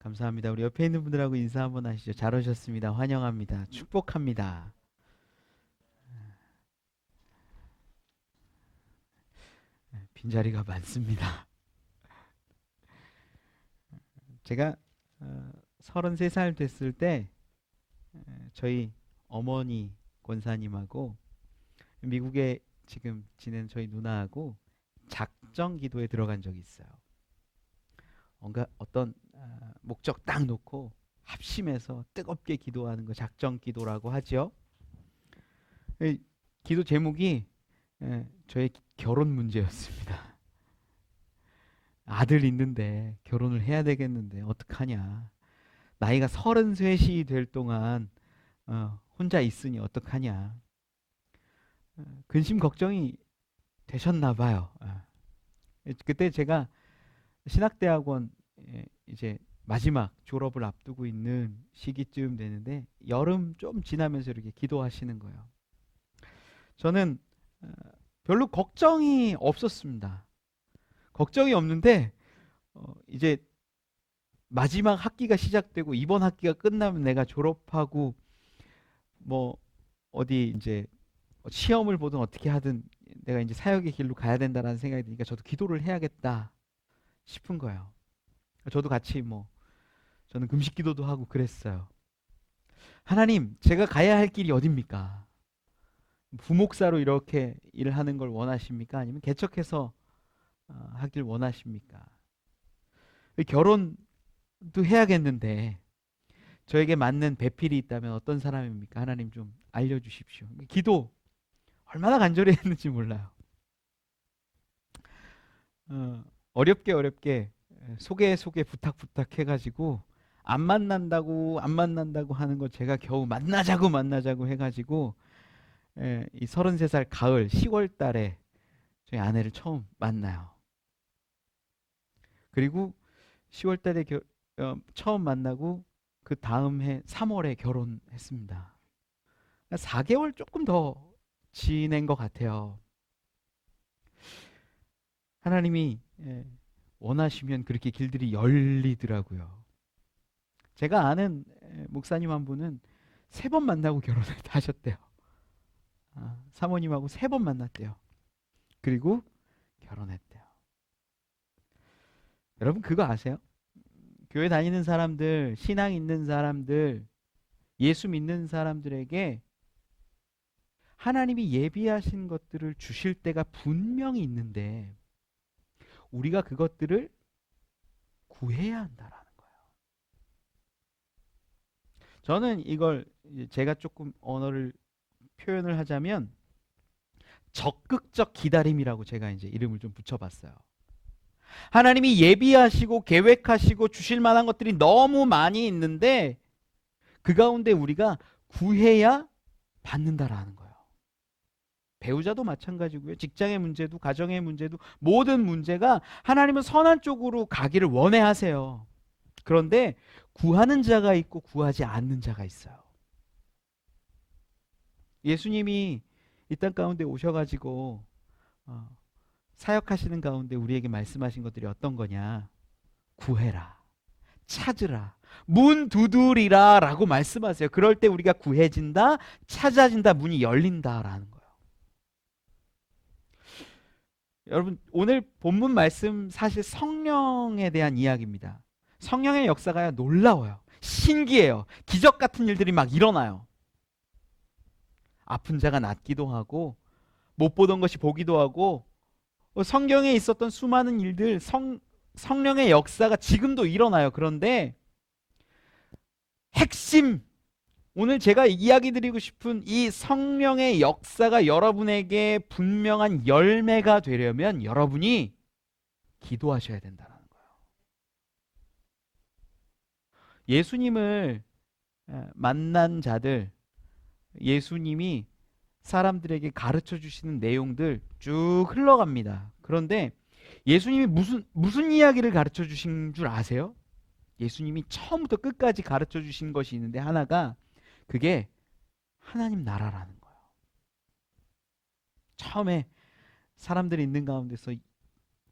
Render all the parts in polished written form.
감사합니다. 우리 옆에 있는 분들하고 인사 한번 하시죠. 잘 오셨습니다. 환영합니다. 축복합니다. 빈자리가 많습니다. 제가 33살 됐을 때 저희 어머니 권사님하고 미국에 지금 지낸 저희 누나하고 작정 기도에 들어간 적이 있어요. 뭔가 어떤 목적 딱 놓고 합심해서 뜨겁게 기도하는 거 작정 기도라고 하죠. 이 기도 제목이 저의 결혼 문제였습니다. 아들 있는데 결혼을 해야 되겠는데 어떡하냐. 나이가 33이 될 동안 혼자 있으니 어떡하냐. 근심 걱정이 되셨나 봐요. 그때 제가 신학대학원 이제 마지막 졸업을 앞두고 있는 시기쯤 되는데 여름 좀 지나면서 이렇게 기도하시는 거예요. 저는 별로 걱정이 없었습니다. 걱정이 없는데 이제 마지막 학기가 시작되고 이번 학기가 끝나면 내가 졸업하고 뭐 어디 이제 시험을 보든 어떻게 하든 내가 이제 사역의 길로 가야 된다라는 생각이 드니까 저도 기도를 해야겠다 싶은 거예요. 저도 같이 뭐 저는 금식 기도도 하고 그랬어요. 하나님, 제가 가야 할 길이 어딥니까? 부목사로 이렇게 일을 하는 걸 원하십니까? 아니면 개척해서 하길 원하십니까? 결혼도 해야겠는데 저에게 맞는 배필이 있다면 어떤 사람입니까? 하나님 좀 알려주십시오. 기도 얼마나 간절히 했는지 몰라요. 어렵게 소개 부탁 해가지고 안 만난다고 하는 거 제가 겨우 만나자고 해가지고 이 33살 가을 10월 달에 저희 아내를 처음 만나요. 그리고 10월 달에 처음 만나고 그 다음 해 3월에 결혼했습니다. 4개월 조금 더 지낸 것 같아요. 하나님이 원하시면 그렇게 길들이 열리더라고요. 제가 아는 목사님 한 분은 3번 만나고 결혼을 하셨대요. 사모님하고 3번 만났대요. 그리고 결혼했대요. 여러분 그거 아세요? 교회 다니는 사람들, 신앙 있는 사람들, 예수 믿는 사람들에게 하나님이 예비하신 것들을 주실 때가 분명히 있는데 우리가 그것들을 구해야 한다라는 거예요. 저는 이걸 제가 조금 언어를 표현을 하자면 적극적 기다림이라고 제가 이제 이름을 좀 붙여봤어요. 하나님이 예비하시고 계획하시고 주실 만한 것들이 너무 많이 있는데 그 가운데 우리가 구해야 받는다라는 거예요. 배우자도 마찬가지고요. 직장의 문제도 가정의 문제도 모든 문제가 하나님은 선한 쪽으로 가기를 원해 하세요. 그런데 구하는 자가 있고 구하지 않는 자가 있어요. 예수님이 이 땅 가운데 오셔가지고 사역하시는 가운데 우리에게 말씀하신 것들이 어떤 거냐? 구해라, 찾으라, 문 두드리라 라고 말씀하세요. 그럴 때 우리가 구해진다, 찾아진다, 문이 열린다라는 거예요. 여러분 오늘 본문 말씀 사실 성령에 대한 이야기입니다. 성령의 역사가 놀라워요. 신기해요. 기적 같은 일들이 막 일어나요. 아픈 자가 낫기도 하고 못 보던 것이 보기도 하고 성경에 있었던 수많은 일들 성령의 역사가 지금도 일어나요. 그런데 핵심 오늘 제가 이야기 드리고 싶은 이 성령의 역사가 여러분에게 분명한 열매가 되려면 여러분이 기도하셔야 된다는 거예요. 예수님을 만난 자들, 예수님이 사람들에게 가르쳐 주시는 내용들 쭉 흘러갑니다. 그런데 예수님이 무슨 이야기를 가르쳐 주신 줄 아세요? 예수님이 처음부터 끝까지 가르쳐 주신 것이 있는데 하나가 그게 하나님 나라라는 거예요. 처음에 사람들이 있는 가운데서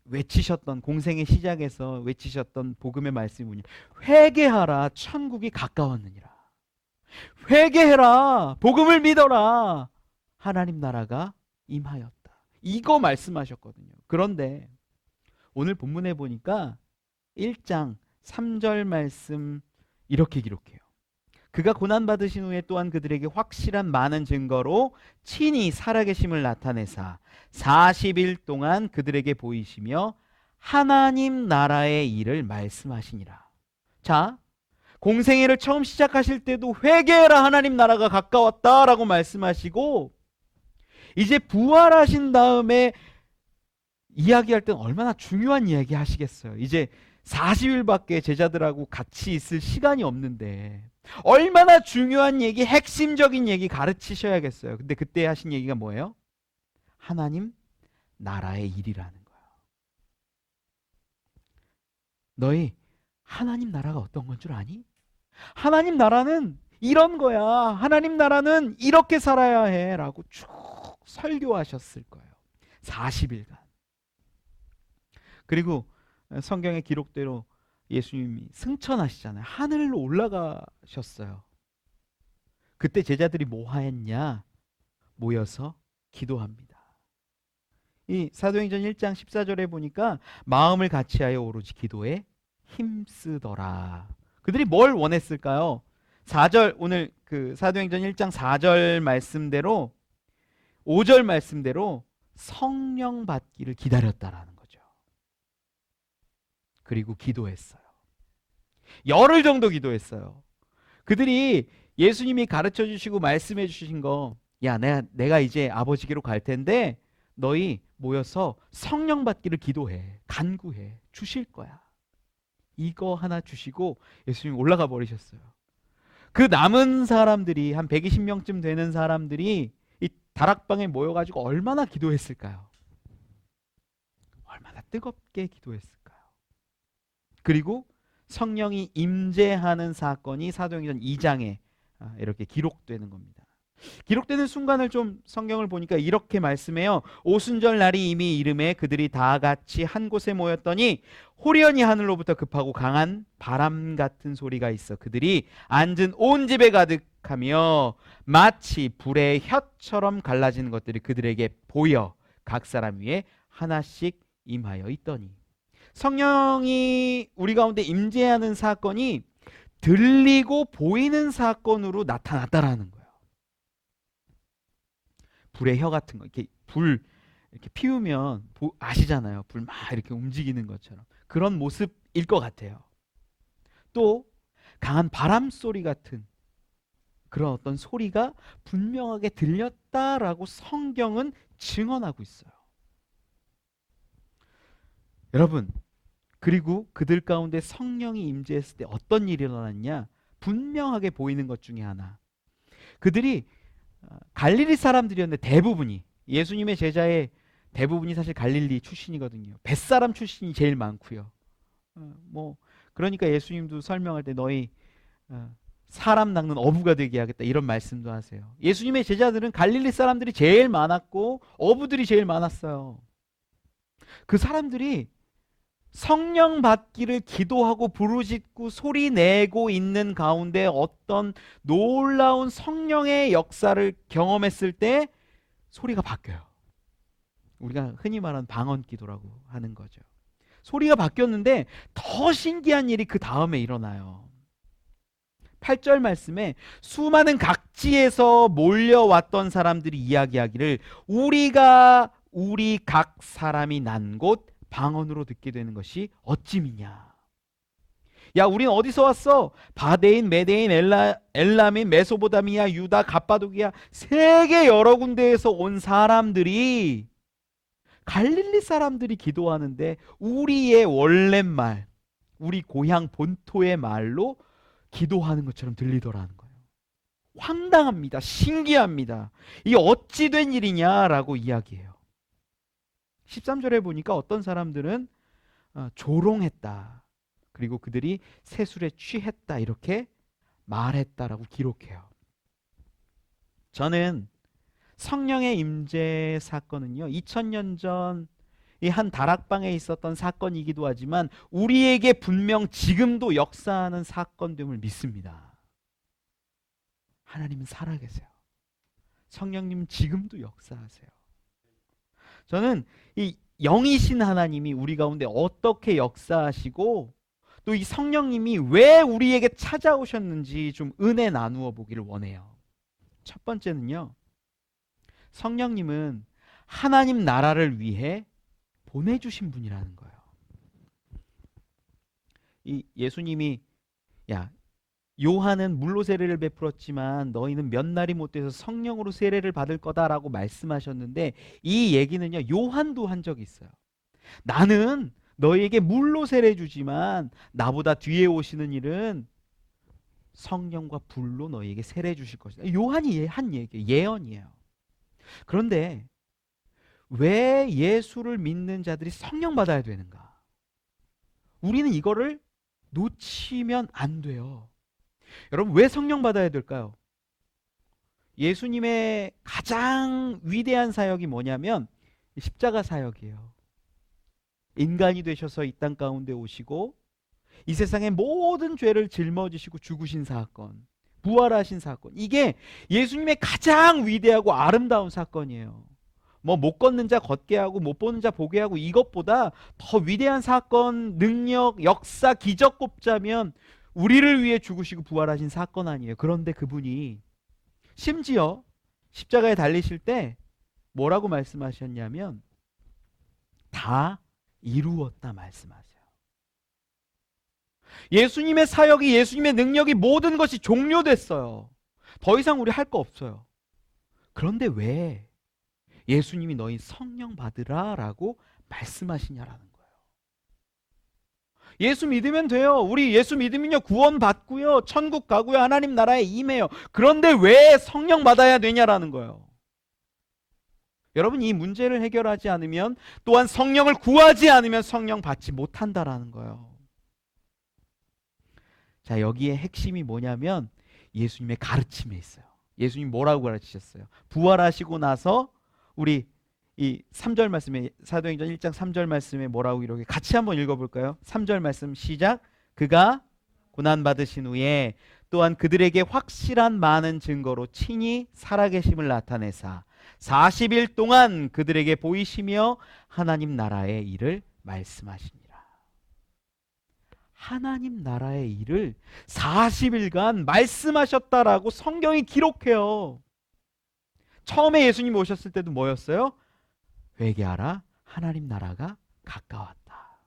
외치셨던 공생의 시작에서 외치셨던 복음의 말씀이 뭐냐? 회개하라, 천국이 가까웠느니라. 회개해라, 복음을 믿어라, 하나님 나라가 임하였다. 이거 말씀하셨거든요. 그런데 오늘 본문에 보니까 1장 3절 말씀 이렇게 기록해요. 그가 고난받으신 후에 또한 그들에게 확실한 많은 증거로 친히 살아계심을 나타내사 40일 동안 그들에게 보이시며 하나님 나라의 일을 말씀하시니라. 자, 공생애를 처음 시작하실 때도 회개해라, 하나님 나라가 가까웠다라고 말씀하시고, 이제 부활하신 다음에 이야기할 때는 얼마나 중요한 이야기 하시겠어요. 이제 40일밖에 제자들하고 같이 있을 시간이 없는데 얼마나 중요한 얘기, 핵심적인 얘기 가르치셔야겠어요. 근데 그때 하신 얘기가 뭐예요? 하나님 나라의 일이라는 거예요. 너희 하나님 나라가 어떤 건 줄 아니? 하나님 나라는 이런 거야. 하나님 나라는 이렇게 살아야 해 라고 쭉 설교하셨을 거예요. 40일간. 그리고 성경의 기록대로 예수님이 승천하시잖아요. 하늘로 올라가셨어요. 그때 제자들이 뭐 하였냐? 모여서 기도합니다. 이 사도행전 1장 14절에 보니까 마음을 같이하여 오로지 기도에 힘쓰더라. 그들이 뭘 원했을까요? 4절, 오늘 그 사도행전 1장 4절 말씀대로 5절 말씀대로 성령 받기를 기다렸다라는 거죠. 그리고 기도했어요. 열흘 정도 기도했어요. 그들이 예수님이 가르쳐 주시고 말씀해 주신 거, 야, 내가 이제 아버지께로 갈 텐데 너희 모여서 성령 받기를 기도해, 간구해, 주실 거야. 이거 하나 주시고 예수님이 올라가 버리셨어요. 그 남은 사람들이 한 120명쯤 되는 사람들이 이 다락방에 모여가지고 얼마나 기도했을까요? 얼마나 뜨겁게 기도했을까요? 그리고 성령이 임재하는 사건이 사도행전 2장에 이렇게 기록되는 겁니다. 기록되는 순간을 좀 성경을 보니까 이렇게 말씀해요. 오순절 날이 이미 이름에 그들이 다 같이 한 곳에 모였더니 호련히 하늘로부터 급하고 강한 바람 같은 소리가 있어 그들이 앉은 온 집에 가득하며 마치 불의 혀처럼 갈라지는 것들이 그들에게 보여 각 사람 위에 하나씩 임하여 있더니, 성령이 우리 가운데 임재하는 사건이 들리고 보이는 사건으로 나타났다라는 거예요. 불의 혀 같은 거, 이렇게 불 이렇게 피우면 아시잖아요. 불 막 이렇게 움직이는 것처럼 그런 모습일 것 같아요. 또 강한 바람 소리 같은 그런 어떤 소리가 분명하게 들렸다라고 성경은 증언하고 있어요. 여러분, 그리고 그들 가운데 성령이 임재했을 때 어떤 일이 일어났냐? 분명하게 보이는 것 중에 하나. 그들이 갈릴리 사람들이었는데 대부분이, 예수님의 제자의 대부분이 사실 갈릴리 출신이거든요. 벳사람 출신이 제일 많고요. 그러니까 예수님도 설명할 때 너희 사람 낚는 어부가 되게 하겠다 이런 말씀도 하세요. 예수님의 제자들은 갈릴리 사람들이 제일 많았고 어부들이 제일 많았어요. 그 사람들이 성령 받기를 기도하고 부르짖고 소리 내고 있는 가운데 어떤 놀라운 성령의 역사를 경험했을 때 소리가 바뀌어요. 우리가 흔히 말하는 방언 기도라고 하는 거죠. 소리가 바뀌었는데 더 신기한 일이 그 다음에 일어나요. 8절 말씀에 수많은 각지에서 몰려왔던 사람들이 이야기하기를 우리가 우리 각 사람이 난 곳 방언으로 듣게 되는 것이 어찌미냐. 야, 우린 어디서 왔어? 바데인, 메데인, 엘라민, 메소보다미아, 유다, 갑바도기아, 세계 여러 군데에서 온 사람들이, 갈릴리 사람들이 기도하는데 우리의 원래 말, 우리 고향 본토의 말로 기도하는 것처럼 들리더라는 거예요. 황당합니다. 신기합니다. 이게 어찌 된 일이냐라고 이야기해요. 13절에 보니까 어떤 사람들은 조롱했다. 그리고 그들이 세술에 취했다. 이렇게 말했다라고 기록해요. 저는 성령의 임재 사건은요, 2000년 전 이 한 다락방에 있었던 사건이기도 하지만 우리에게 분명 지금도 역사하는 사건됨을 믿습니다. 하나님은 살아계세요. 성령님은 지금도 역사하세요. 저는 이 영이신 하나님이 우리 가운데 어떻게 역사하시고 또 이 성령님이 왜 우리에게 찾아오셨는지 좀 은혜 나누어 보기를 원해요. 첫 번째는요, 성령님은 하나님 나라를 위해 보내주신 분이라는 거예요. 이 예수님이 야 요한은 물로 세례를 베풀었지만 너희는 몇 날이 못 돼서 성령으로 세례를 받을 거다라고 말씀하셨는데, 이 얘기는요 요한도 한 적이 있어요. 나는 너희에게 물로 세례 주지만 나보다 뒤에 오시는 일은 성령과 불로 너희에게 세례 주실 것이다. 요한이 한 얘기, 예언이에요. 그런데 왜 예수를 믿는 자들이 성령 받아야 되는가? 우리는 이거를 놓치면 안 돼요. 여러분, 왜 성령 받아야 될까요? 예수님의 가장 위대한 사역이 뭐냐면 십자가 사역이에요. 인간이 되셔서 이 땅 가운데 오시고 이 세상의 모든 죄를 짊어지시고 죽으신 사건, 부활하신 사건, 이게 예수님의 가장 위대하고 아름다운 사건이에요. 뭐 못 걷는 자 걷게 하고 못 보는 자 보게 하고, 이것보다 더 위대한 사건, 능력, 역사, 기적 꼽자면 우리를 위해 죽으시고 부활하신 사건 아니에요. 그런데 그분이 심지어 십자가에 달리실 때 뭐라고 말씀하셨냐면 다 이루었다 말씀하세요. 예수님의 사역이, 예수님의 능력이, 모든 것이 종료됐어요. 더 이상 우리 할 거 없어요. 그런데 왜 예수님이 너희 성령 받으라 라고 말씀하시냐라는 거예요. 예수 믿으면 돼요. 우리 예수 믿으면요 구원 받고요, 천국 가고요, 하나님 나라에 임해요. 그런데 왜 성령 받아야 되냐라는 거예요. 여러분, 이 문제를 해결하지 않으면, 또한 성령을 구하지 않으면 성령 받지 못한다라는 거예요. 자, 여기에 핵심이 뭐냐면 예수님의 가르침에 있어요. 예수님 뭐라고 가르치셨어요? 부활하시고 나서 우리 이 3절 말씀에, 사도행전 1장 3절 말씀에 뭐라고, 이렇게 같이 한번 읽어볼까요? 3절 말씀 시작. 그가 고난받으신 후에 또한 그들에게 확실한 많은 증거로 친히 살아계심을 나타내사 40일 동안 그들에게 보이시며 하나님 나라의 일을 말씀하시니라. 하나님 나라의 일을 40일간 말씀하셨다라고 성경이 기록해요. 처음에 예수님 오셨을 때도 뭐였어요? 회개하라, 하나님 나라가 가까웠다.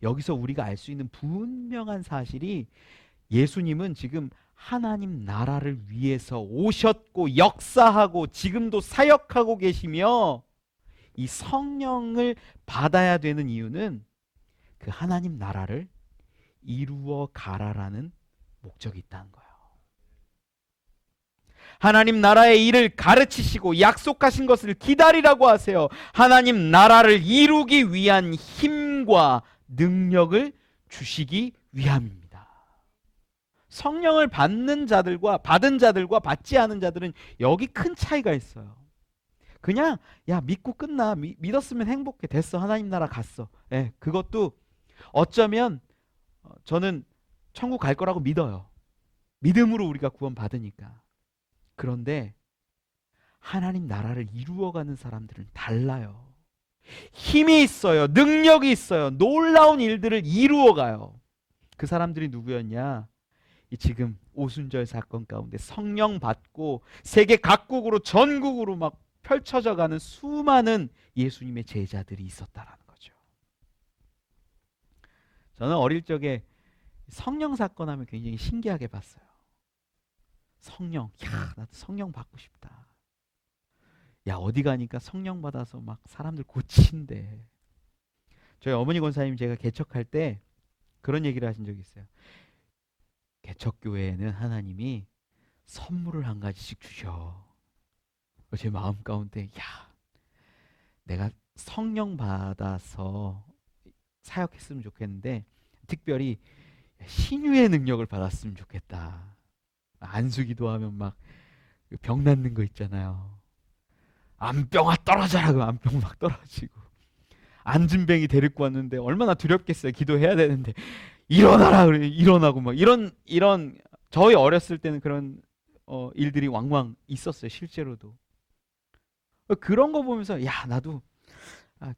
여기서 우리가 알 수 있는 분명한 사실이, 예수님은 지금 하나님 나라를 위해서 오셨고 역사하고 지금도 사역하고 계시며, 이 성령을 받아야 되는 이유는 그 하나님 나라를 이루어 가라라는 목적이 있다는 거예요. 하나님 나라의 일을 가르치시고 약속하신 것을 기다리라고 하세요. 하나님 나라를 이루기 위한 힘과 능력을 주시기 위함입니다. 성령을 받는 자들과 받은 자들과 받지 않은 자들은 여기 큰 차이가 있어요. 그냥 야 믿고 끝나, 믿었으면 행복해, 됐어, 하나님 나라 갔어. 예, 그것도 어쩌면 저는 천국 갈 거라고 믿어요. 믿음으로 우리가 구원 받으니까. 그런데 하나님 나라를 이루어가는 사람들은 달라요. 힘이 있어요. 능력이 있어요. 놀라운 일들을 이루어가요. 그 사람들이 누구였냐? 이 지금 오순절 사건 가운데 성령 받고 세계 각국으로, 전국으로 막 펼쳐져 가는 수많은 예수님의 제자들이 있었다라는 거죠. 저는 어릴 적에 성령 사건 하면 굉장히 신기하게 봤어요. 성령, 야, 나도 성령 받고 싶다. 야, 어디 가니까 성령 받아서 막 사람들 고친대. 저희 어머니 권사님 제가 개척할 때 그런 얘기를 하신 적이 있어요. 개척교회에는 하나님이 선물을 한 가지씩 주셔. 제 마음 가운데, 야, 내가 성령 받아서 사역했으면 좋겠는데 특별히 신유의 능력을 받았으면 좋겠다. 안수기도 하면 막 병 낫는 거 있잖아요. 암병아 떨어져라, 그 암병 막 떨어지고. 안진뱅이 데리고 왔는데 얼마나 두렵겠어요. 기도해야 되는데 일어나라 그래. 일어나고 막 이런 저희 어렸을 때는 그런 일들이 왕왕 있었어요. 실제로도. 그런 거 보면서 야 나도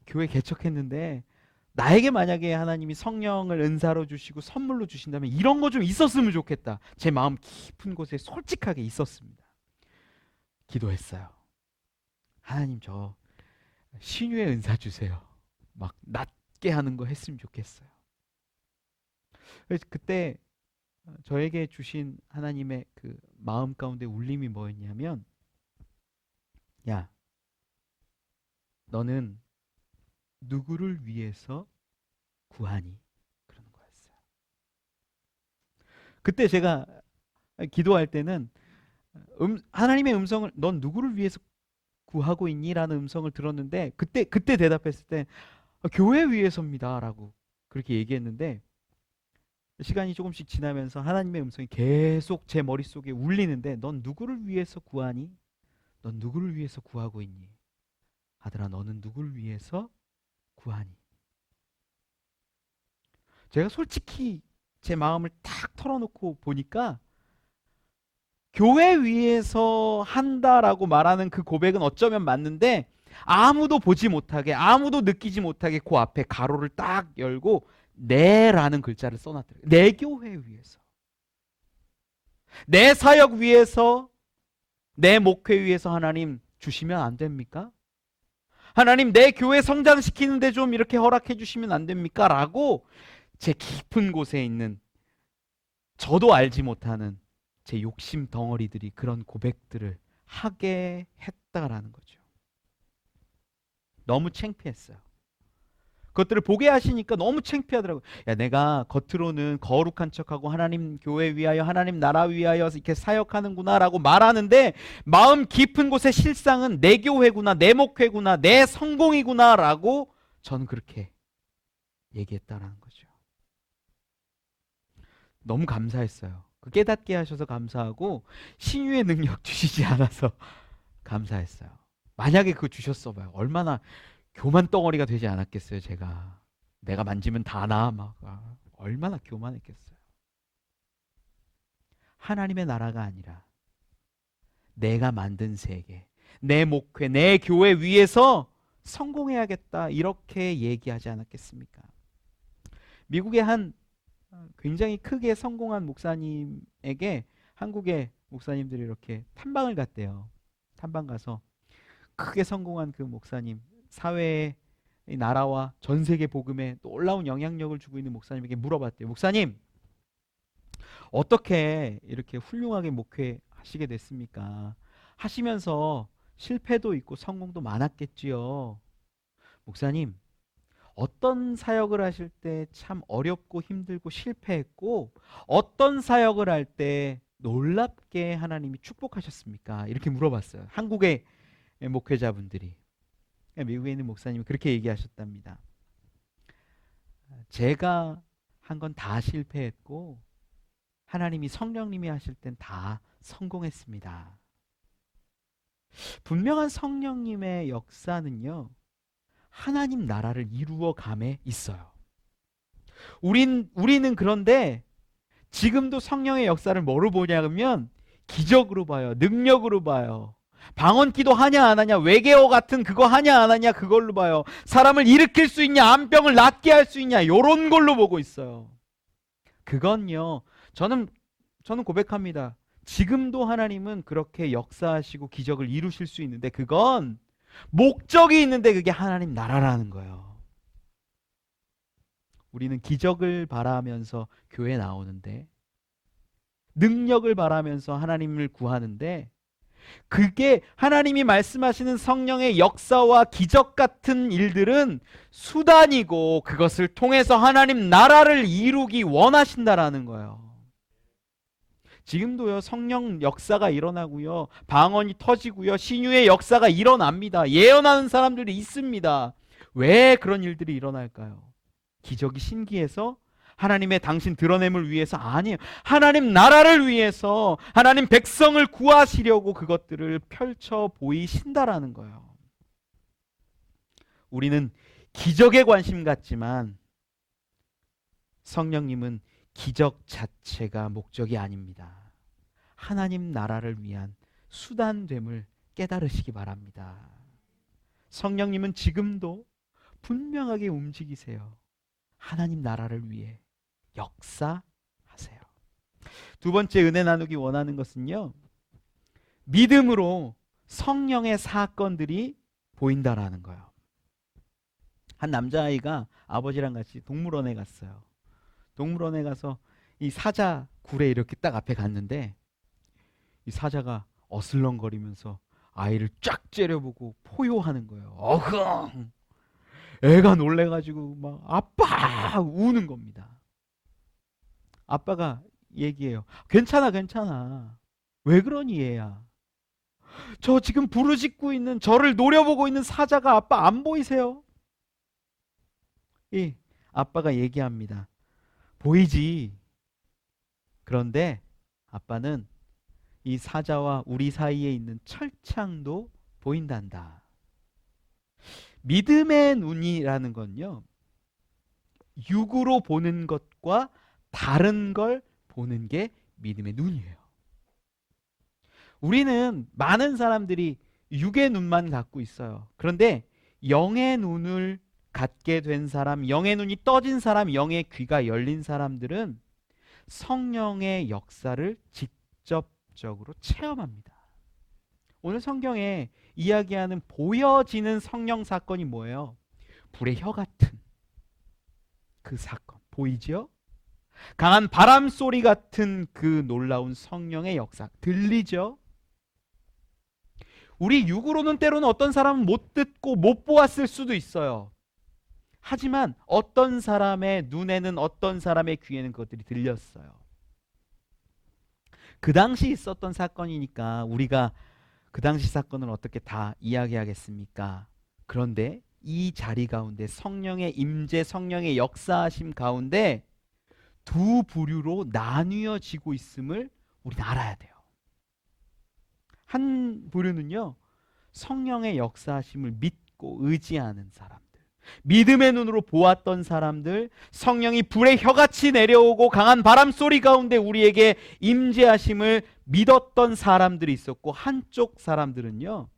교회 개척했는데 나에게 만약에 하나님이 성령을 은사로 주시고 선물로 주신다면 이런 거 좀 있었으면 좋겠다. 제 마음 깊은 곳에 솔직하게 있었습니다. 기도했어요. 하나님 저 신유의 은사 주세요. 막 낮게 하는 거 했으면 좋겠어요. 그래서 그때 저에게 주신 하나님의 그 마음 가운데 울림이 뭐였냐면 야 너는 누구를 위해서 구하니? 그러는 거였어요. 그때 제가 기도할 때는 하나님의 음성을 넌 누구를 위해서 구하고 있니? 라는 음성을 들었는데 그때 대답했을 때 교회 위해서입니다 라고 그렇게 얘기했는데 시간이 조금씩 지나면서 하나님의 음성이 계속 제 머릿속에 울리는데 넌 누구를 위해서 구하니? 넌 누구를 위해서 구하고 있니? 아들아 너는 누구를 위해서 구하니? 제가 솔직히 제 마음을 탁 털어놓고 보니까 교회 위해서 한다라고 말하는 그 고백은 어쩌면 맞는데 아무도 보지 못하게 아무도 느끼지 못하게 그 앞에 가로를 딱 열고 내라는 글자를 써놨더래요. 내 교회 위해서 내 사역 위해서 내 목회 위해서 하나님 주시면 안 됩니까? 하나님 내 교회 성장시키는데 좀 이렇게 허락해 주시면 안 됩니까? 라고 제 깊은 곳에 있는 저도 알지 못하는 제 욕심 덩어리들이 그런 고백들을 하게 했다라는 거죠. 너무 창피했어요. 그것들을 보게 하시니까 너무 창피하더라고요. 야, 내가 겉으로는 거룩한 척하고 하나님 교회 위하여 하나님 나라 위하여 이렇게 사역하는구나 라고 말하는데 마음 깊은 곳의 실상은 내 교회구나 내 목회구나 내 성공이구나 라고 저는 그렇게 얘기했다라는 거죠. 너무 감사했어요. 그 깨닫게 하셔서 감사하고 신유의 능력 주시지 않아서 감사했어요. 만약에 그거 주셨어 봐요. 얼마나 교만 덩어리가 되지 않았겠어요. 제가 내가 만지면 다 나 막 얼마나 교만했겠어요. 하나님의 나라가 아니라 내가 만든 세계, 내 목회, 내 교회 위에서 성공해야겠다 이렇게 얘기하지 않았겠습니까? 미국의 한 굉장히 크게 성공한 목사님에게 한국의 목사님들이 이렇게 탐방을 갔대요. 탐방 가서 크게 성공한 그 목사님, 사회의 나라와 전 세계 복음에 놀라운 영향력을 주고 있는 목사님에게 물어봤대요. 목사님, 어떻게 이렇게 훌륭하게 목회하시게 됐습니까? 하시면서 실패도 있고 성공도 많았겠지요. 목사님, 어떤 사역을 하실 때 참 어렵고 힘들고 실패했고 어떤 사역을 할 때 놀랍게 하나님이 축복하셨습니까? 이렇게 물어봤어요. 한국의 목회자분들이. 미국에 있는 목사님이 그렇게 얘기하셨답니다. 제가 한 건 다 실패했고 하나님이 성령님이 하실 땐 다 성공했습니다. 분명한 성령님의 역사는요. 하나님 나라를 이루어 감에 있어요. 우리는 그런데 지금도 성령의 역사를 뭐로 보냐면 기적으로 봐요. 능력으로 봐요. 방언기도 하냐 안 하냐, 외계어 같은 그거 하냐 안 하냐 그걸로 봐요. 사람을 일으킬 수 있냐, 암병을 낫게 할 수 있냐 요런 걸로 보고 있어요. 그건요. 저는 고백합니다. 지금도 하나님은 그렇게 역사하시고 기적을 이루실 수 있는데 그건 목적이 있는데 그게 하나님 나라라는 거예요. 우리는 기적을 바라면서 교회 나오는데 능력을 바라면서 하나님을 구하는데 그게 하나님이 말씀하시는 성령의 역사와 기적 같은 일들은 수단이고 그것을 통해서 하나님 나라를 이루기 원하신다라는 거예요. 지금도요 성령 역사가 일어나고요 방언이 터지고요 신유의 역사가 일어납니다. 예언하는 사람들이 있습니다. 왜 그런 일들이 일어날까요? 기적이 신기해서 하나님의 당신 드러냄을 위해서 아니에요. 하나님 나라를 위해서 하나님 백성을 구하시려고 그것들을 펼쳐 보이신다라는 거예요. 우리는 기적에 관심 갖지만 성령님은 기적 자체가 목적이 아닙니다. 하나님 나라를 위한 수단됨을 깨달으시기 바랍니다. 성령님은 지금도 분명하게 움직이세요. 하나님 나라를 위해 역사하세요. 두 번째 은혜 나누기 원하는 것은요, 믿음으로 성령의 사건들이 보인다라는 거예요. 한 남자아이가 아버지랑 같이 동물원에 갔어요. 동물원에 가서 이 사자 굴에 이렇게 딱 앞에 갔는데 이 사자가 어슬렁거리면서 아이를 쫙 째려보고 포효하는 거예요. 어흥! 애가 놀래가지고 막 아빠 우는 겁니다. 아빠가 얘기해요. 괜찮아, 괜찮아. 왜 그러니 얘야? 저 지금 부르짖고 있는, 저를 노려보고 있는 사자가 아빠 안 보이세요? 이 아빠가 얘기합니다. 보이지. 그런데 아빠는 이 사자와 우리 사이에 있는 철창도 보인단다. 믿음의 눈이라는 건요, 육으로 보는 것과 다른 걸 보는 게 믿음의 눈이에요. 우리는 많은 사람들이 육의 눈만 갖고 있어요. 그런데 영의 눈을 갖게 된 사람, 영의 눈이 떠진 사람, 영의 귀가 열린 사람들은 성령의 역사를 직접적으로 체험합니다. 오늘 성경에 이야기하는 보여지는 성령 사건이 뭐예요? 불의 혀 같은 그 사건 보이죠? 강한 바람 소리 같은 그 놀라운 성령의 역사 들리죠? 우리 육으로는 때로는 어떤 사람은 못 듣고 못 보았을 수도 있어요. 하지만 어떤 사람의 눈에는, 어떤 사람의 귀에는 그것들이 들렸어요. 그 당시 있었던 사건이니까 우리가 그 당시 사건을 어떻게 다 이야기하겠습니까? 그런데 이 자리 가운데 성령의 임재, 성령의 역사하심 가운데 두 부류로 나뉘어지고 있음을 우리는 알아야 돼요. 한 부류는요, 성령의 역사하심을 믿고 의지하는 사람들, 믿음의 눈으로 보았던 사람들, 성령이 불의 혀같이 내려오고 강한 바람 소리 가운데 우리에게 임재하심을 믿었던 사람들이 있었고, 한쪽 사람들은요,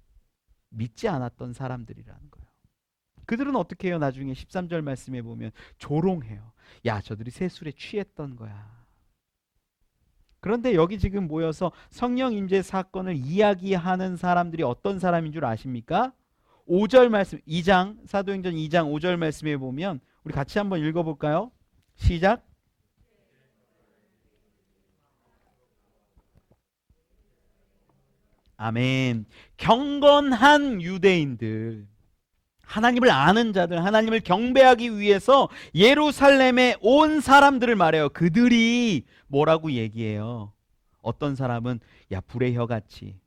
믿지 않았던 사람들이라는 거예요. 그들은 어떻게 해요? 나중에 13절 말씀에 보면 조롱해요. 야, 저들이 세술에 취했던 거야. 그런데 여기 지금 모여서 성령 임재 사건을 이야기하는 사람들이 어떤 사람인 줄 아십니까? 5절 말씀, 2장, 사도행전 2장 5절 말씀에 보면 우리 같이 한번 읽어볼까요? 시작. 아멘. 경건한 유대인들, 하나님을 아는 자들, 하나님을 경배하기 위해서 예루살렘에 온 사람들을 말해요. 그들이 뭐라고 얘기해요? 어떤 사람은 야, 불의 혀같이,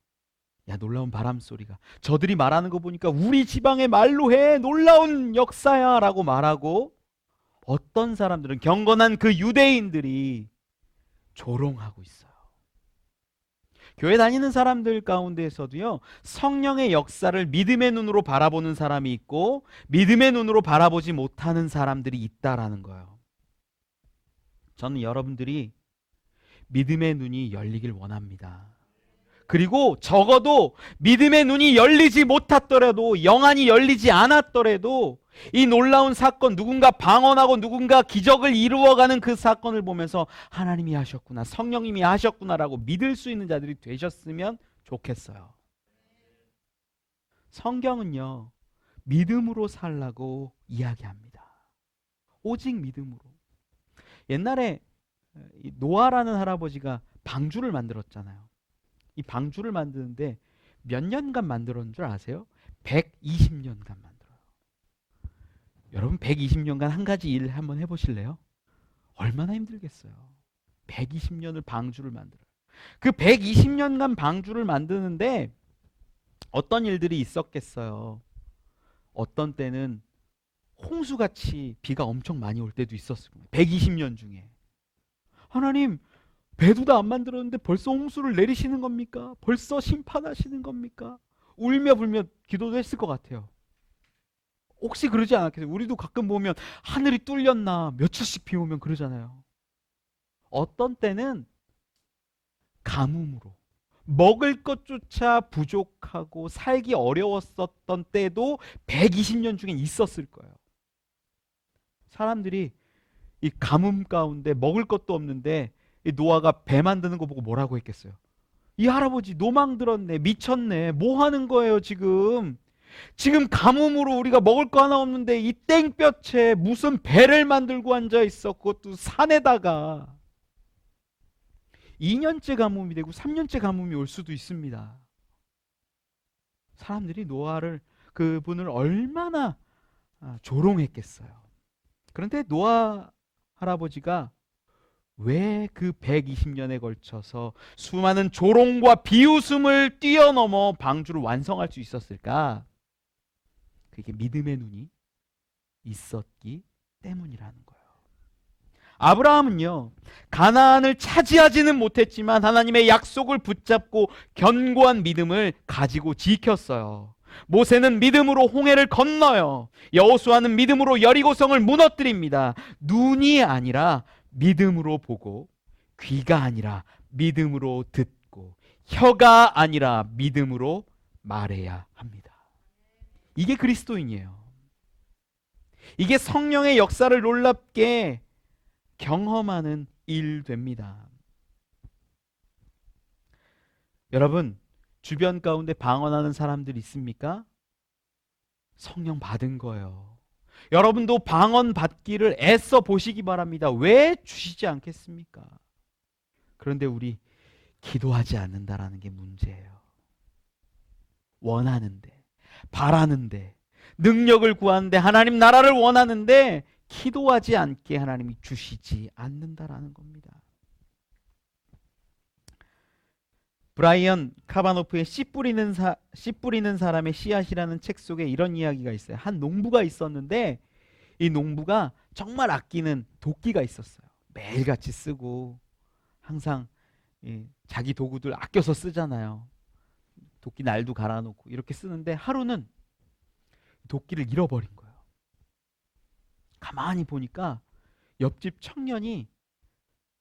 야, 놀라운 바람 소리가, 저들이 말하는 거 보니까 우리 지방의 말로 해, 놀라운 역사야 라고 말하고, 어떤 사람들은, 경건한 그 유대인들이 조롱하고 있어요. 교회 다니는 사람들 가운데에서도요, 성령의 역사를 믿음의 눈으로 바라보는 사람이 있고 믿음의 눈으로 바라보지 못하는 사람들이 있다라는 거예요. 저는 여러분들이 믿음의 눈이 열리길 원합니다. 그리고 적어도 믿음의 눈이 열리지 못했더라도, 영안이 열리지 않았더라도 이 놀라운 사건, 누군가 방언하고 누군가 기적을 이루어가는 그 사건을 보면서 하나님이 하셨구나, 성령님이 하셨구나라고 믿을 수 있는 자들이 되셨으면 좋겠어요. 성경은요, 믿음으로 살라고 이야기합니다. 오직 믿음으로. 옛날에 노아라는 할아버지가 방주를 만들었잖아요. 이 방주를 만드는데 몇 년간 만들었는 줄 아세요? 120년간 만들어요. 여러분 120년간 한 가지 일을 한번 해보실래요? 얼마나 힘들겠어요. 120년을 방주를 만들어요. 그 120년간 방주를 만드는데 어떤 일들이 있었겠어요. 어떤 때는 홍수같이 비가 엄청 많이 올 때도 있었을 거예요. 120년 중에. 하나님, 배도 다 안 만들었는데 벌써 홍수를 내리시는 겁니까? 벌써 심판하시는 겁니까? 울며 불며 기도도 했을 것 같아요. 혹시 그러지 않았겠어요? 우리도 가끔 보면 하늘이 뚫렸나 며칠씩 비 오면 그러잖아요. 어떤 때는 가뭄으로 먹을 것조차 부족하고 살기 어려웠었던 때도 120년 중에 있었을 거예요. 사람들이 이 가뭄 가운데 먹을 것도 없는데 이 노아가 배 만드는 거 보고 뭐라고 했겠어요? 이 할아버지 노망 들었네, 미쳤네, 뭐 하는 거예요 지금? 지금 가뭄으로 우리가 먹을 거 하나 없는데 이 땡볕에 무슨 배를 만들고 앉아 있어, 그것도 산에다가. 2년째 가뭄이 되고 3년째 가뭄이 올 수도 있습니다. 사람들이 노아를, 그분을 얼마나 조롱했겠어요. 그런데 노아 할아버지가 왜 그 120년에 걸쳐서 수많은 조롱과 비웃음을 뛰어넘어 방주를 완성할 수 있었을까? 그게 믿음의 눈이 있었기 때문이라는 거예요. 아브라함은요, 가나안을 차지하지는 못했지만 하나님의 약속을 붙잡고 견고한 믿음을 가지고 지켰어요. 모세는 믿음으로 홍해를 건너요. 여호수아는 믿음으로 여리고성을 무너뜨립니다. 눈이 아니라 믿음으로 보고, 귀가 아니라 믿음으로 듣고, 혀가 아니라 믿음으로 말해야 합니다. 이게 그리스도인이에요. 이게 성령의 역사를 놀랍게 경험하는 일 됩니다. 여러분, 주변 가운데 방언하는 사람들 있습니까? 성령 받은 거예요. 여러분도 방언 받기를 애써 보시기 바랍니다. 왜 주시지 않겠습니까? 그런데 우리 기도하지 않는다라는 게 문제예요. 원하는데, 바라는데, 능력을 구하는데, 하나님 나라를 원하는데 기도하지 않게 하나님이 주시지 않는다라는 겁니다. 브라이언 카바노프의 씨 뿌리는 사람의 씨앗이라는 책 속에 이런 이야기가 있어요. 한 농부가 있었는데 이 농부가 정말 아끼는 도끼가 있었어요. 매일같이 쓰고 항상 자기 도구들 아껴서 쓰잖아요. 도끼 날도 갈아놓고 이렇게 쓰는데 하루는 도끼를 잃어버린 거예요. 가만히 보니까 옆집 청년이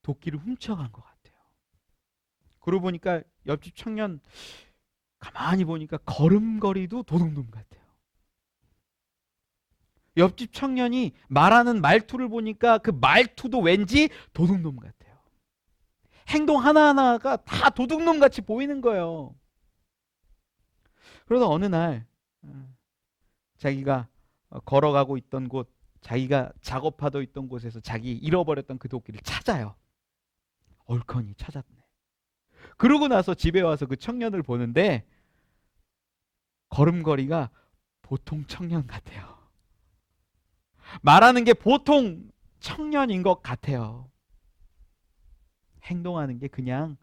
도끼를 훔쳐간 것 같아요. 그러고 보니까 옆집 청년 가만히 보니까 걸음걸이도 도둑놈 같아요. 옆집 청년이 말하는 말투를 보니까 그 말투도 왠지 도둑놈 같아요. 행동 하나하나가 다 도둑놈 같이 보이는 거예요. 그러다 어느 날 자기가 걸어가고 있던 곳, 자기가 작업하고 있던 곳에서 자기 잃어버렸던 그 도끼를 찾아요. 얼커니 찾았네. 그러고 나서 집에 와서 그 청년을 보는데 걸음걸이가 보통 청년 같아요. 말하는 게 보통 청년인 것 같아요. 행동하는 게 그냥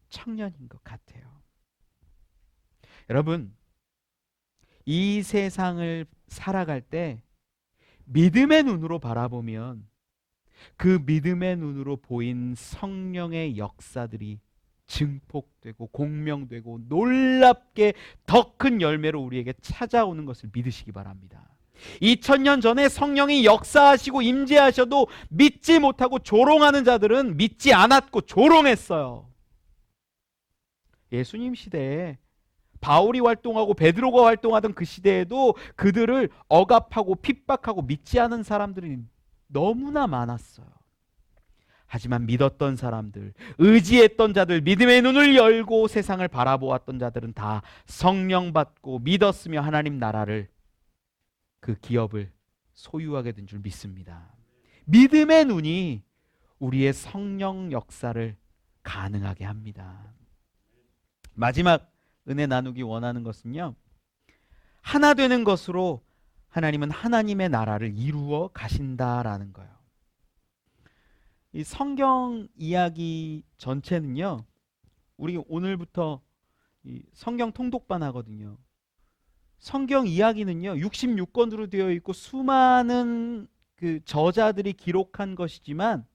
청년인 것 같아요. 여러분, 이 세상을 살아갈 때 믿음의 눈으로 바라보면 그 믿음의 눈으로 보인 성령의 역사들이 증폭되고 공명되고 놀랍게 더 큰 열매로 우리에게 찾아오는 것을 믿으시기 바랍니다. 2000년 전에 성령이 역사하시고 임재하셔도 믿지 못하고 조롱하는 자들은 믿지 않았고 조롱했어요. 예수님 시대에 바울이 활동하고 베드로가 활동하던 그 시대에도 그들을 억압하고 핍박하고 믿지 않은 사람들이 너무나 많았어요. 하지만 믿었던 사람들, 의지했던 자들, 믿음의 눈을 열고 세상을 바라보았던 자들은 다 성령 받고 믿었으며 하나님 나라를, 그 기업을 소유하게 된 줄 믿습니다. 믿음의 눈이 우리의 성령 역사를 가능하게 합니다. 마지막 은혜 나누기 원하는 것은요, 하나 되는 것으로 하나님은 하나님의 나라를 이루어 가신다라는 거예요. 이 성경 이야기 전체는요, 우리 오늘부터 이 성경 통독반 하거든요. 성경 이야기는요 66권으로 되어 있고 수많은 그 저자들이 기록한 것이지만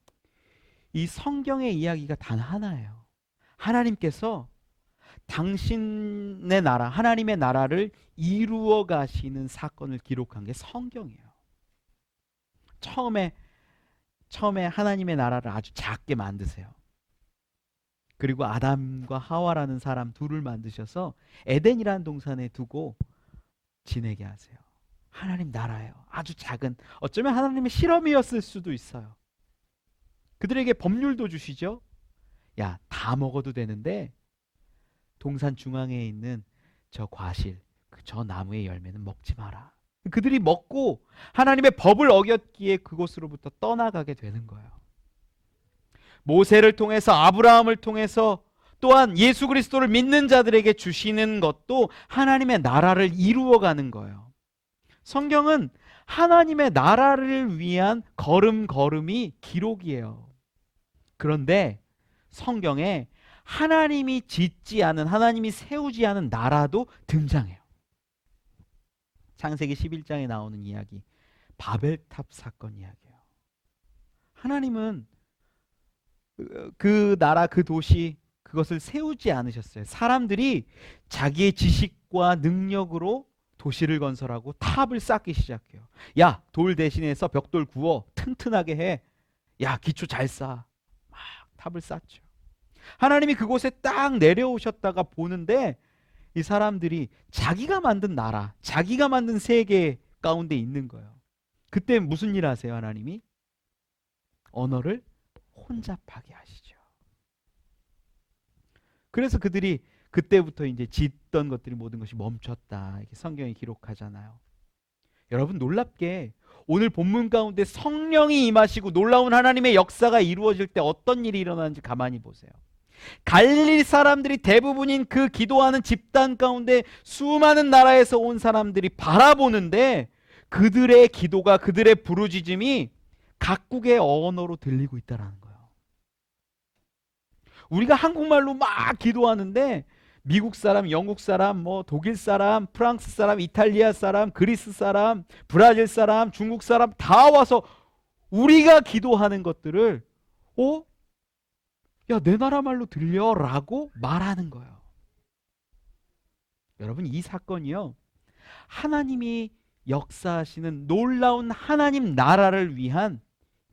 이 성경의 이야기가 단 하나예요. 하나님께서 당신의 나라, 하나님의 나라를 이루어 가시는 사건을 기록한 게 성경이에요. 처음에 하나님의 나라를 아주 작게 만드세요. 그리고 아담과 하와라는 사람 둘을 만드셔서 에덴이라는 동산에 두고 지내게 하세요. 하나님 나라예요. 아주 작은, 어쩌면 하나님의 실험이었을 수도 있어요. 그들에게 법률도 주시죠. 야, 다 먹어도 되는데 동산 중앙에 있는 저 과실, 저 나무의 열매는 먹지 마라. 그들이 먹고 하나님의 법을 어겼기에 그곳으로부터 떠나가게 되는 거예요. 모세를 통해서, 아브라함을 통해서, 또한 예수 그리스도를 믿는 자들에게 주시는 것도 하나님의 나라를 이루어가는 거예요. 성경은 하나님의 나라를 위한 걸음걸음이 기록이에요. 그런데 성경에 하나님이 짓지 않은, 하나님이 세우지 않은 나라도 등장해요. 창세기 11장에 나오는 이야기, 바벨탑 사건 이야기예요. 하나님은 그 나라, 그 도시, 그것을 세우지 않으셨어요. 사람들이 자기의 지식과 능력으로 도시를 건설하고 탑을 쌓기 시작해요. 야, 돌 대신해서 벽돌 구워 튼튼하게 해. 야, 기초 잘 쌓아. 막 탑을 쌓죠. 하나님이 그곳에 딱 내려오셨다가 보는데 이 사람들이 자기가 만든 나라, 자기가 만든 세계 가운데 있는 거예요. 그때 무슨 일 하세요, 하나님이? 언어를 혼잡하게 하시죠. 그래서 그들이 그때부터 이제 짓던 것들이 모든 것이 멈췄다, 이렇게 성경이 기록하잖아요. 여러분, 놀랍게 오늘 본문 가운데 성령이 임하시고 놀라운 하나님의 역사가 이루어질 때 어떤 일이 일어나는지 가만히 보세요. 갈릴리 사람들이 대부분인 그 기도하는 집단 가운데 수많은 나라에서 온 사람들이 바라보는데 그들의 기도가, 그들의 부르짖음이 각국의 언어로 들리고 있다는 거예요. 우리가 한국말로 막 기도하는데 미국 사람, 영국 사람, 독일 사람, 프랑스 사람, 이탈리아 사람, 그리스 사람, 브라질 사람, 중국 사람 다 와서 우리가 기도하는 것들을 야, 내 나라 말로 들려라고 말하는 거예요. 여러분, 이 사건이요, 하나님이 역사하시는 놀라운 하나님 나라를 위한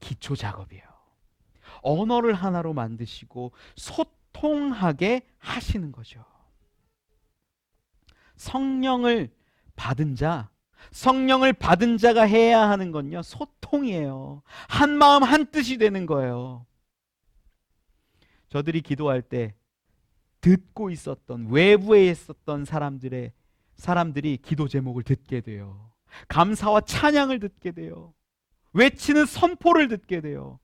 기초 작업이에요. 언어를 하나로 만드시고 소통하게 하시는 거죠. 성령을 받은 자가 해야 하는 건요, 소통이에요. 한 마음 한 뜻이 되는 거예요. 저들이 기도할 때 듣고 있었던, 외부에 있었던 사람들이 기도 제목을 듣게 돼요. 감사와 찬양을 듣게 돼요. 외치는 선포를 듣게 돼요.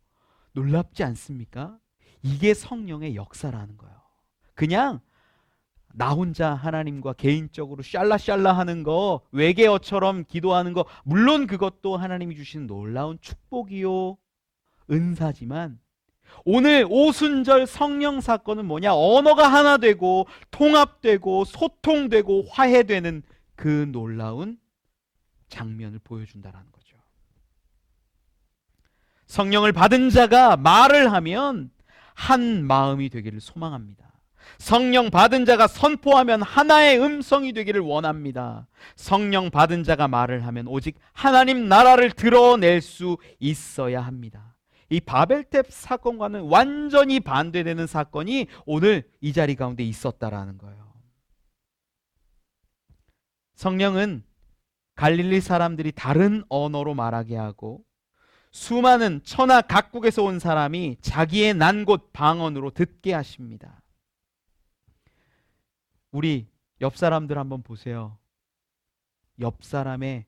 놀랍지 않습니까? 이게 성령의 역사라는 거예요. 그냥 나 혼자 하나님과 개인적으로 샬라샬라 하는 거, 외계어처럼 기도하는 거, 물론 그것도 하나님이 주시는 놀라운 축복이요, 은사지만 오늘 오순절 성령 사건은 뭐냐? 언어가 하나 되고 통합되고 소통되고 화해되는 그 놀라운 장면을 보여준다는 거죠. 성령을 받은 자가 말을 하면 한 마음이 되기를 소망합니다. 성령 받은 자가 선포하면 하나의 음성이 되기를 원합니다. 성령 받은 자가 말을 하면 오직 하나님 나라를 드러낼 수 있어야 합니다. 이 바벨탑 사건과는 완전히 반대되는 사건이 오늘 이 자리 가운데 있었다라는 거예요. 성령은 갈릴리 사람들이 다른 언어로 말하게 하고 수많은 천하 각국에서 온 사람이 자기의 난 곳 방언으로 듣게 하십니다. 우리 옆 사람들 한번 보세요. 옆 사람의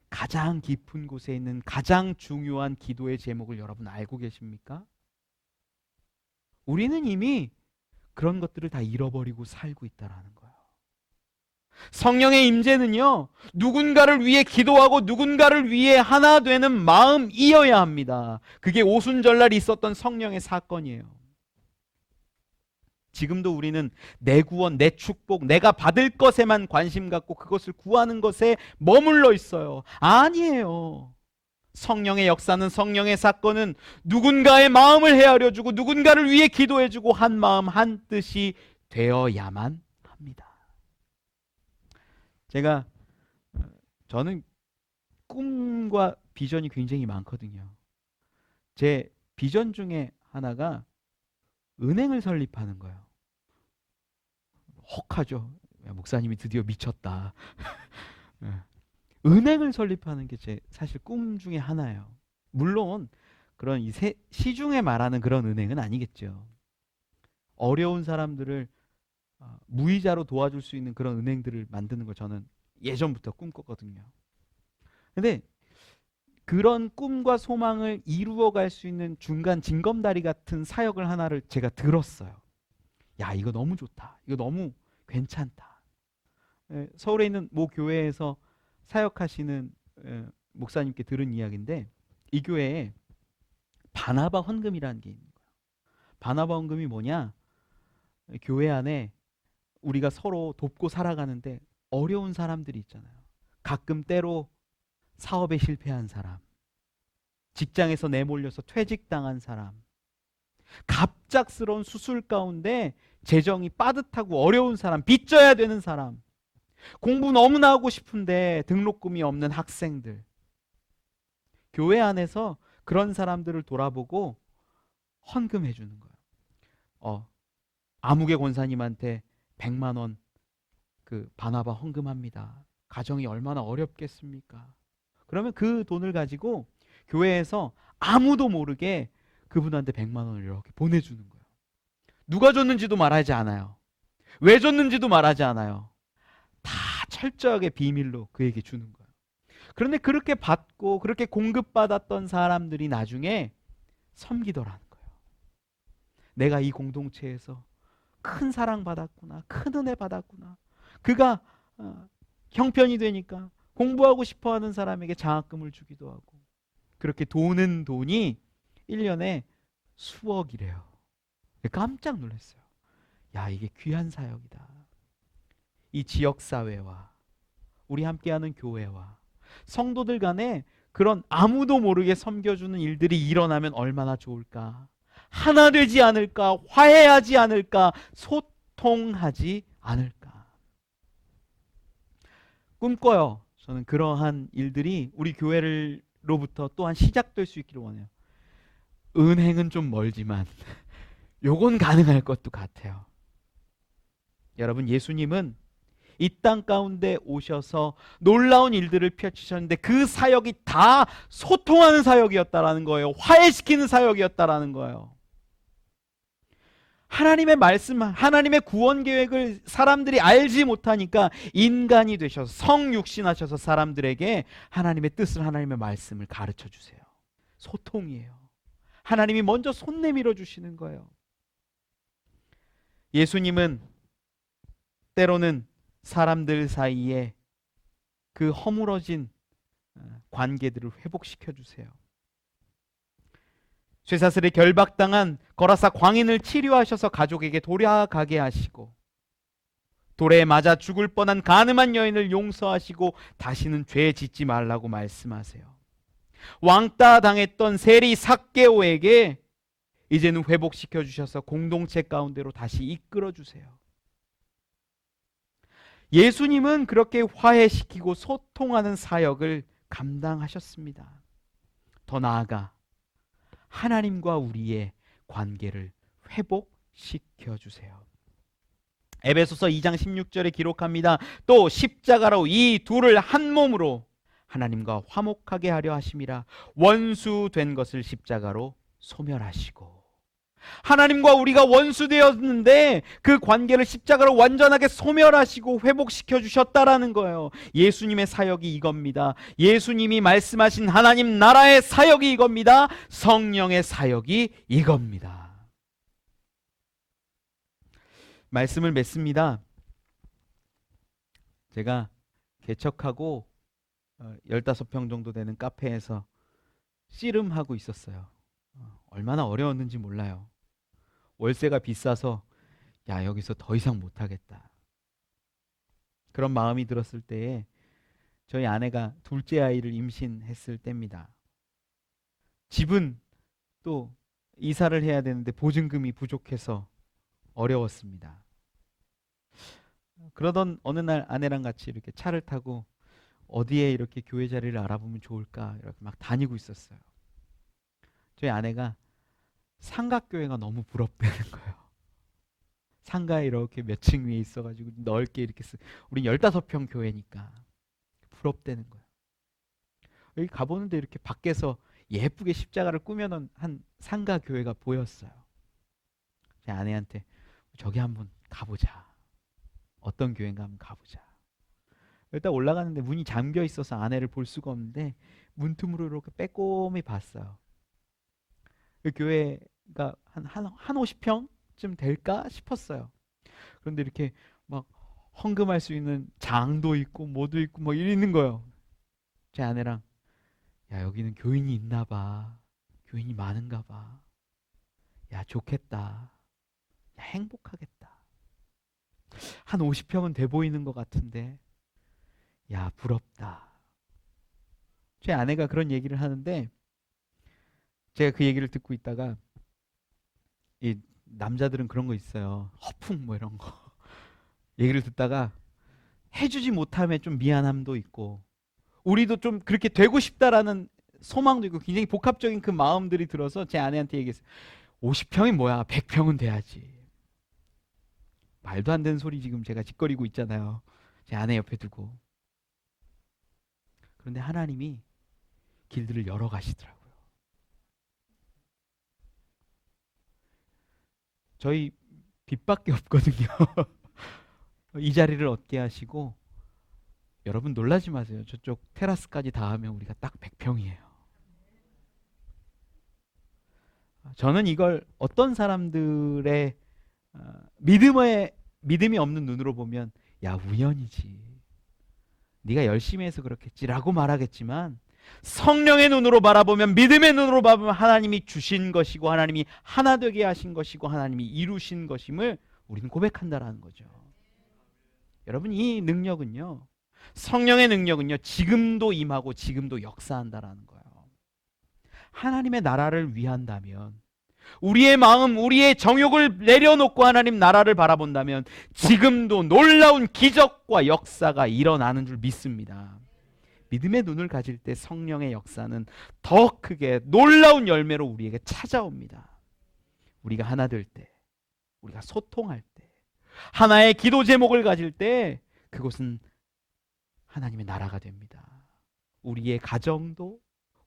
가장 깊은 곳에 있는 가장 중요한 기도의 제목을 여러분 알고 계십니까? 우리는 이미 그런 것들을 다 잃어버리고 살고 있다라는 거예요. 성령의 임재는요, 누군가를 위해 기도하고 누군가를 위해 하나 되는 마음이어야 합니다. 그게 오순절날 있었던 성령의 사건이에요. 지금도 우리는 내 구원, 내 축복, 내가 받을 것에만 관심 갖고 그것을 구하는 것에 머물러 있어요. 아니에요. 성령의 역사는, 성령의 사건은 누군가의 마음을 헤아려주고 누군가를 위해 기도해주고 한 마음 한 뜻이 되어야만 합니다. 제가 저는 꿈과 비전이 굉장히 많거든요. 제 비전 중에 하나가 은행을 설립하는 거예요. 혹하죠. 야, 목사님이 드디어 미쳤다. 예. 은행을 설립하는 게 제 사실 꿈 중에 하나예요. 물론 그런 시중에 말하는 그런 은행은 아니겠죠. 어려운 사람들을 무이자로 도와줄 수 있는 그런 은행들을 만드는 걸 저는 예전부터 꿈꿨거든요. 근데 그런 꿈과 소망을 이루어갈 수 있는 중간 징검다리 같은 사역을 하나를 제가 들었어요. 야, 이거 너무 좋다. 이거 너무 괜찮다. 서울에 있는 모 교회에서 사역하시는 목사님께 들은 이야기인데, 이 교회에 바나바 헌금이라는 게 있는 거예요. 바나바 헌금이 뭐냐? 교회 안에 우리가 서로 돕고 살아가는데 어려운 사람들이 있잖아요. 가끔 때로 사업에 실패한 사람, 직장에서 내몰려서 퇴직당한 사람, 갑작스러운 수술 가운데 재정이 빠듯하고 어려운 사람, 빚져야 되는 사람, 공부 너무나 하고 싶은데 등록금이 없는 학생들, 교회 안에서 그런 사람들을 돌아보고 헌금해 주는 거예요. 아무개 권사님한테 100만 원 그 바나바 헌금합니다. 가정이 얼마나 어렵겠습니까? 그러면 그 돈을 가지고 교회에서 아무도 모르게 그분한테 100만 원을 이렇게 보내주는 거예요. 누가 줬는지도 말하지 않아요. 왜 줬는지도 말하지 않아요. 다 철저하게 비밀로 그에게 주는 거예요. 그런데 그렇게 받고 그렇게 공급받았던 사람들이 나중에 섬기더라는 거예요. 내가 이 공동체에서 큰 사랑 받았구나, 큰 은혜 받았구나. 그가 형편이 되니까 공부하고 싶어하는 사람에게 장학금을 주기도 하고, 그렇게 도는 돈이 1년에 수억이래요. 깜짝 놀랐어요. 야, 이게 귀한 사역이다. 이 지역사회와 우리 함께하는 교회와 성도들 간에 그런 아무도 모르게 섬겨주는 일들이 일어나면 얼마나 좋을까. 하나 되지 않을까, 화해하지 않을까, 소통하지 않을까. 꿈꿔요. 저는 그러한 일들이 우리 교회로부터 또한 시작될 수 있기를 원해요. 은행은 좀 멀지만 요건 가능할 것도 같아요. 여러분, 예수님은 이 땅 가운데 오셔서 놀라운 일들을 펼치셨는데 그 사역이 다 소통하는 사역이었다라는 거예요. 화해시키는 사역이었다라는 거예요. 하나님의 말씀, 하나님의 구원 계획을 사람들이 알지 못하니까 인간이 되셔서 성육신하셔서 사람들에게 하나님의 뜻을, 하나님의 말씀을 가르쳐 주세요. 소통이에요. 하나님이 먼저 손 내밀어 주시는 거예요. 예수님은 때로는 사람들 사이에 그 허물어진 관계들을 회복시켜 주세요. 쇠사슬에 결박당한 거라사 광인을 치료하셔서 가족에게 돌아가게 하시고, 돌에 맞아 죽을 뻔한 간음한 여인을 용서하시고 다시는 죄 짓지 말라고 말씀하세요. 왕따 당했던 세리 삭개오에게 이제는 회복시켜 주셔서 공동체 가운데로 다시 이끌어 주세요. 예수님은 그렇게 화해시키고 소통하는 사역을 감당하셨습니다. 더 나아가 하나님과 우리의 관계를 회복시켜 주세요. 에베소서 2장 16절에 기록합니다. 또 십자가로 이 둘을 한 몸으로 하나님과 화목하게 하려 하심이라. 원수 된 것을 십자가로 소멸하시고. 하나님과 우리가 원수 되었는데 그 관계를 십자가로 완전하게 소멸하시고 회복시켜 주셨다라는 거예요. 예수님의 사역이 이겁니다. 예수님이 말씀하신 하나님 나라의 사역이 이겁니다. 성령의 사역이 이겁니다. 말씀을 맺습니다. 제가 개척하고 15평 정도 되는 카페에서 씨름하고 있었어요. 얼마나 어려웠는지 몰라요. 월세가 비싸서 야, 여기서 더 이상 못하겠다. 그런 마음이 들었을 때에 저희 아내가 둘째 아이를 임신했을 때입니다. 집은 또 이사를 해야 되는데 보증금이 부족해서 어려웠습니다. 그러던 어느 날 아내랑 같이 이렇게 차를 타고 어디에 이렇게 교회 자리를 알아보면 좋을까 이렇게 막 다니고 있었어요. 저희 아내가 삼각교회가 너무 부럽다는 거예요. 상가에 이렇게 몇 층 위에 있어가지고 넓게 이렇게 우린 15평 교회니까 부럽다는 거예요. 여기 가보는데 이렇게 밖에서 예쁘게 십자가를 꾸며놓은 한 상가 교회가 보였어요. 제 아내한테 저기 한번 가보자. 어떤 교회인가 한번 가보자. 일단 올라가는데 문이 잠겨 있어서 아내를 볼 수가 없는데 문틈으로 이렇게 빼꼼히 봤어요. 그 교회가 한 50평쯤 될까 싶었어요. 그런데 이렇게 막 헌금할 수 있는 장도 있고 뭐도 있고 뭐 이러는 거예요. 제 아내랑 야 여기는 교인이 있나 봐. 교인이 많은가 봐. 야 좋겠다. 야 행복하겠다. 한 50평은 돼 보이는 것 같은데 야 부럽다. 제 아내가 그런 얘기를 하는데 제가 그 얘기를 듣고 있다가 이 남자들은 그런 거 있어요. 허풍 뭐 이런 거 얘기를 듣다가 해주지 못함에 좀 미안함도 있고 우리도 좀 그렇게 되고 싶다라는 소망도 있고 굉장히 복합적인 그 마음들이 들어서 제 아내한테 얘기했어요. 50평이 뭐야? 100평은 돼야지. 말도 안 되는 소리 지금 제가 짓거리고 있잖아요. 제 아내 옆에 두고. 그런데 하나님이 길들을 열어 가시더라고요. 저희 빚밖에 없거든요. 이 자리를 얻게 하시고 여러분 놀라지 마세요. 저쪽 테라스까지 다 하면 우리가 딱 100평이에요. 저는 이걸 어떤 사람들의 믿음이 없는 눈으로 보면 야 우연이지. 네가 열심히 해서 그렇겠지라고 말하겠지만 성령의 눈으로 바라보면 믿음의 눈으로 바라보면 하나님이 주신 것이고 하나님이 하나 되게 하신 것이고 하나님이 이루신 것임을 우리는 고백한다라는 거죠. 여러분 이 능력은요. 성령의 능력은요. 지금도 임하고 지금도 역사한다라는 거예요. 하나님의 나라를 위한다면 우리의 마음, 우리의 정욕을 내려놓고 하나님 나라를 바라본다면 지금도 놀라운 기적과 역사가 일어나는 줄 믿습니다. 믿음의 눈을 가질 때 성령의 역사는 더 크게 놀라운 열매로 우리에게 찾아옵니다. 우리가 하나 될 때, 우리가 소통할 때, 하나의 기도 제목을 가질 때 그것은 하나님의 나라가 됩니다. 우리의 가정도,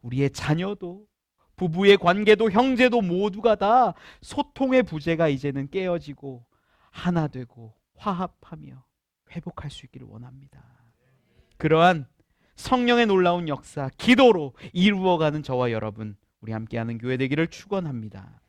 우리의 자녀도, 부부의 관계도 형제도 모두가 다 소통의 부재가 이제는 깨어지고 하나 되고 화합하며 회복할 수 있기를 원합니다. 그러한 성령의 놀라운 역사 기도로 이루어가는 저와 여러분 우리 함께하는 교회 되기를 축원합니다.